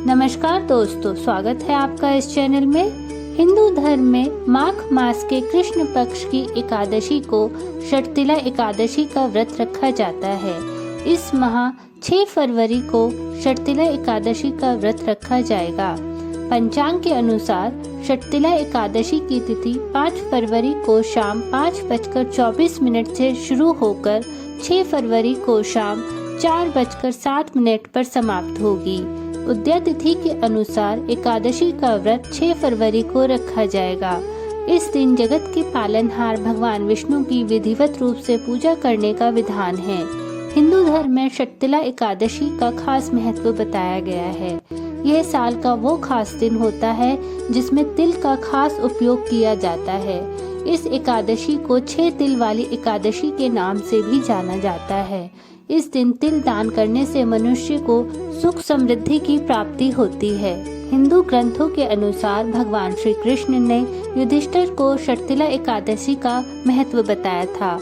नमस्कार दोस्तों, स्वागत है आपका इस चैनल में। हिंदू धर्म में माघ मास के कृष्ण पक्ष की एकादशी को षटतिला एकादशी का व्रत रखा जाता है। इस माह 6 फरवरी को षटतिला एकादशी का व्रत रखा जाएगा। पंचांग के अनुसार षटतिला एकादशी की तिथि 5 फरवरी को शाम 5:24 से शुरू होकर 6 फरवरी को शाम 4:07 पर समाप्त होगी। उदया तिथि के अनुसार एकादशी का व्रत 6 फरवरी को रखा जाएगा। इस दिन जगत के पालनहार भगवान विष्णु की विधिवत रूप से पूजा करने का विधान है। हिंदू धर्म में षटतिला एकादशी का खास महत्व बताया गया है। यह साल का वो खास दिन होता है जिसमें तिल का खास उपयोग किया जाता है। इस एकादशी को 6 तिल वाली एकादशी के नाम से भी जाना जाता है। इस दिन तिल दान करने से मनुष्य को सुख समृद्धि की प्राप्ति होती है। हिंदू ग्रंथों के अनुसार भगवान श्री कृष्ण ने युधिष्ठिर को षटतिला एकादशी का महत्व बताया था।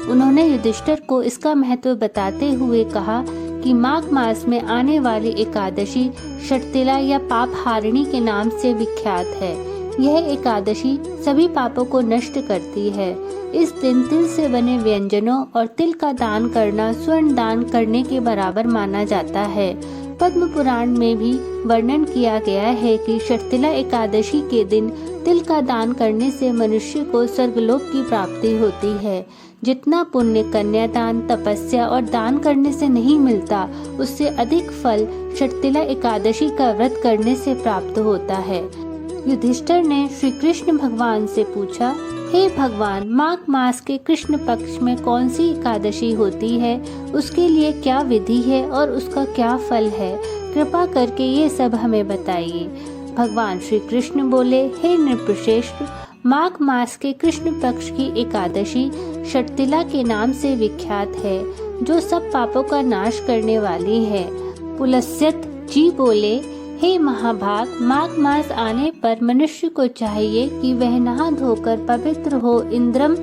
उन्होंने युधिष्ठिर को इसका महत्व बताते हुए कहा कि माघ मास में आने वाली एकादशी षटतिला या पाप हारिणी के नाम से विख्यात है। यह एकादशी सभी पापों को नष्ट करती है। इस दिन तिल से बने व्यंजनों और तिल का दान करना स्वर्ण दान करने के बराबर माना जाता है। पद्म पुराण में भी वर्णन किया गया है कि षटतिला एकादशी के दिन तिल का दान करने से मनुष्य को स्वर्गलोक की प्राप्ति होती है। जितना पुण्य कन्यादान, तपस्या और दान करने से नहीं मिलता, उससे अधिक फल षटतिला एकादशी का व्रत करने से प्राप्त होता है। युधिष्ठिर ने श्री कृष्ण भगवान से पूछा, हे भगवान, माघ मास के कृष्ण पक्ष में कौन सी एकादशी होती है? उसके लिए क्या विधि है और उसका क्या फल है? कृपा करके ये सब हमें बताइए। भगवान श्री कृष्ण बोले, हे नृपश्रेष्ठ, माघ मास के कृष्ण पक्ष की एकादशी षटतिला के नाम से विख्यात है, जो सब पापों का नाश करने वाली है। पुलस्त्य जी बोले, हे महाभाग, माघ मास आने पर मनुष्य को चाहिए कि वह नहा धोकर पवित्र हो, इंद्रम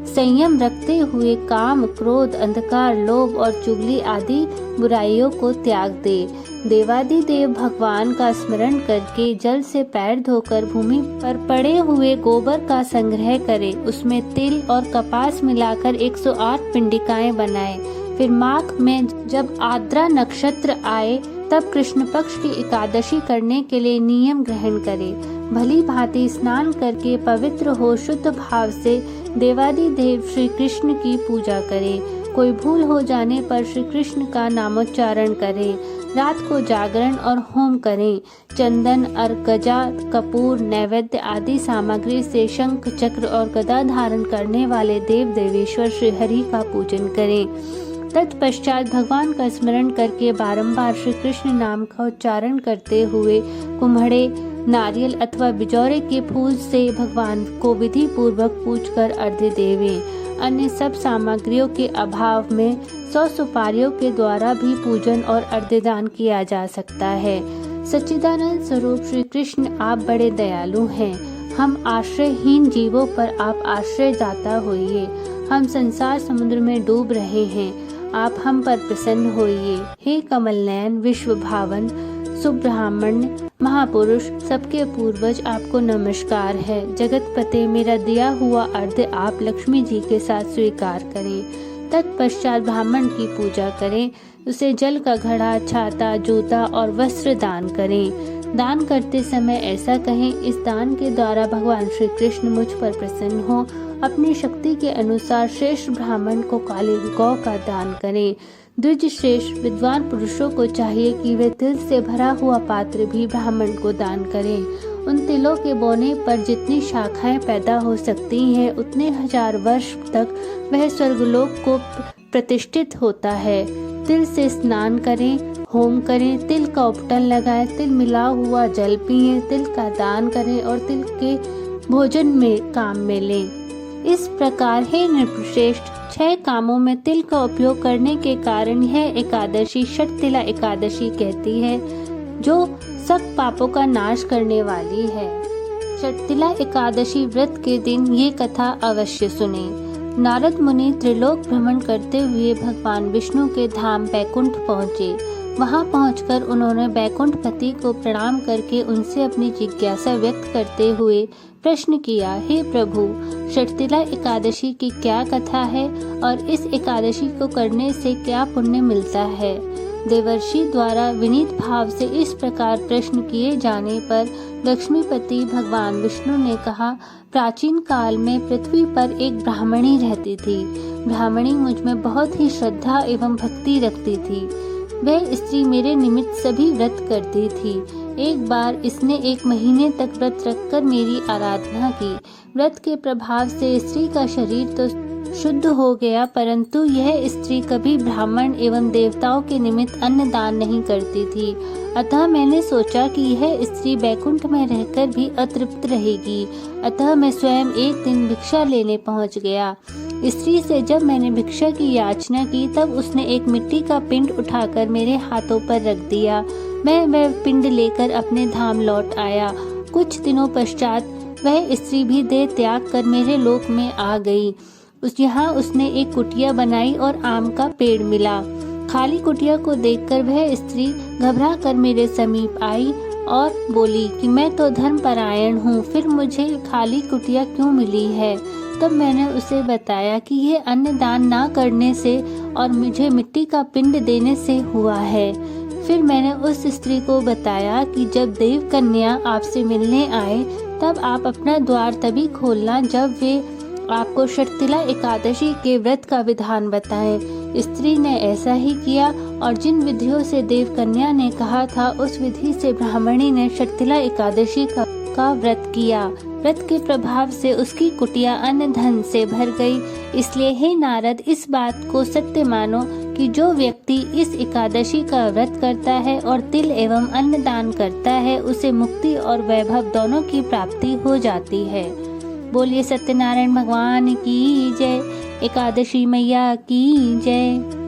संयम रखते हुए काम, क्रोध, अंधकार, लोभ और चुगली आदि बुराइयों को त्याग दे। देवादिदेव भगवान का स्मरण करके जल से पैर धोकर भूमि पर पड़े हुए गोबर का संग्रह करे। उसमें तिल और कपास मिलाकर 108 पिंडिकाएं बनाए। फिर माघ में जब आर्द्रा नक्षत्र आए तब कृष्ण पक्ष की एकादशी करने के लिए नियम ग्रहण करे। भली भांति स्नान करके पवित्र हो शुद्ध भाव से देवादिदेव श्री कृष्ण की पूजा करे। कोई भूल हो जाने पर श्री कृष्ण का नामोच्चारण करे। रात को जागरण और होम करें। चंदन, अर्गजा, कपूर, नैवेद्य आदि सामग्री से शंख, चक्र और गदा धारण करने वाले देव देवेश्वर श्री हरि का पूजन करें। तत्पश्चात भगवान का स्मरण करके बारंबार श्री कृष्ण नाम का उच्चारण करते हुए कुम्हड़े, नारियल अथवा बिजौरे के फूल से भगवान को विधि पूर्वक पूजकर अर्घ्य देवें। अन्य सब सामग्रियों के अभाव में 100 सुपारियों के द्वारा भी पूजन और अर्घ्यदान किया जा सकता है। सच्चिदानंद स्वरूप श्री कृष्ण, आप बड़े दयालु हैं। हम आश्रयहीन जीवों पर आप आश्रय दाता होइए। हम संसार समुद्र में डूब रहे हैं, आप हम पर प्रसन्न होइए। हे कमल नयन, विश्व भावन, सुब्रह्मण्य, महापुरुष, सबके पूर्वज, आपको नमस्कार है। जगत पते, मेरा दिया हुआ अर्घ्य आप लक्ष्मी जी के साथ स्वीकार करें। तत्पश्चात ब्राह्मण की पूजा करें। उसे जल का घड़ा, छाता, जूता और वस्त्र दान करें। दान करते समय ऐसा कहें, इस दान के द्वारा भगवान श्री कृष्ण मुझ पर प्रसन्न हो। अपनी शक्ति के अनुसार श्रेष्ठ ब्राह्मण को काली गौ का दान करें। द्विज श्रेष्ठ विद्वान पुरुषों को चाहिए कि वे तिल से भरा हुआ पात्र भी ब्राह्मण को दान करें। उन तिलों के बोने पर जितनी शाखाएं पैदा हो सकती हैं, उतने 1000 वर्ष तक वह स्वर्गलोक को प्रतिष्ठित होता है। तिल से स्नान करें, होम करें, तिल का उपटन लगाएं, तिल मिला हुआ जल पिएं, तिल का दान करें और तिल के भोजन में काम में लें। इस प्रकार हे नृपश्रेष्ठ, 6 कामों में तिल का उपयोग करने के कारण यह एकादशी षटतिला एकादशी कहती है, जो सब पापों का नाश करने वाली है। षटतिला एकादशी व्रत के दिन ये कथा अवश्य सुने। नारद मुनि त्रिलोक भ्रमण करते हुए भगवान विष्णु के धाम बैकुंठ पहुँचे। वहां पहुंचकर उन्होंने बैकुंठपति को प्रणाम करके उनसे अपनी जिज्ञासा व्यक्त करते हुए प्रश्न किया, हे प्रभु, षटतिला एकादशी की क्या कथा है और इस एकादशी को करने से क्या पुण्य मिलता है। देवर्षि द्वारा विनीत भाव से इस प्रकार प्रश्न किए जाने पर लक्ष्मीपति भगवान विष्णु ने कहा, प्राचीन काल में पृथ्वी पर एक ब्राह्मणी रहती थी। ब्राह्मणी मुझ में बहुत ही श्रद्धा एवं भक्ति रखती थी। वह स्त्री मेरे निमित्त सभी व्रत करती थी। एक बार इसने 1 महीने तक व्रत रखकर मेरी आराधना की। व्रत के प्रभाव से स्त्री का शरीर तो शुद्ध हो गया, परंतु यह स्त्री कभी ब्राह्मण एवं देवताओं के निमित्त अन्न दान नहीं करती थी। अतः मैंने सोचा कि यह स्त्री बैकुंठ में रहकर भी अतृप्त रहेगी। अतः मैं स्वयं एक दिन भिक्षा लेने पहुंच गया। स्त्री से जब मैंने भिक्षा की याचना की, तब उसने एक मिट्टी का पिंड उठाकर मेरे हाथों पर रख दिया। मैं वह पिंड लेकर अपने धाम लौट आया। कुछ दिनों पश्चात वह स्त्री भी देह त्याग कर मेरे लोक में आ गई। यहाँ उसने एक कुटिया बनाई और आम का पेड़ मिला। खाली कुटिया को देखकर वह स्त्री घबरा कर मेरे समीप आई और बोली कि मैं तो धर्मपरायण हूँ, फिर मुझे खाली कुटिया क्यों मिली है। तब मैंने उसे बताया कि यह अन्न दान ना करने से और मुझे मिट्टी का पिंड देने से हुआ है। फिर मैंने उस स्त्री को बताया कि जब देव कन्या आपसे मिलने आए, तब आप अपना द्वार तभी खोलना जब वे आपको षटतिला एकादशी के व्रत का विधान बताएं। स्त्री ने ऐसा ही किया और जिन विधियों से देव कन्या ने कहा था, उस विधि से ब्राह्मणी ने षटतिला एकादशी का व्रत किया। व्रत के प्रभाव से उसकी कुटिया अन्न धन से भर गई। इसलिए हे नारद, इस बात को सत्य मानो कि जो व्यक्ति इस एकादशी का व्रत करता है और तिल एवं अन्न दान करता है, उसे मुक्ति और वैभव दोनों की प्राप्ति हो जाती है। बोलिए सत्यनारायण भगवान की जय। एकादशी मैया की जय।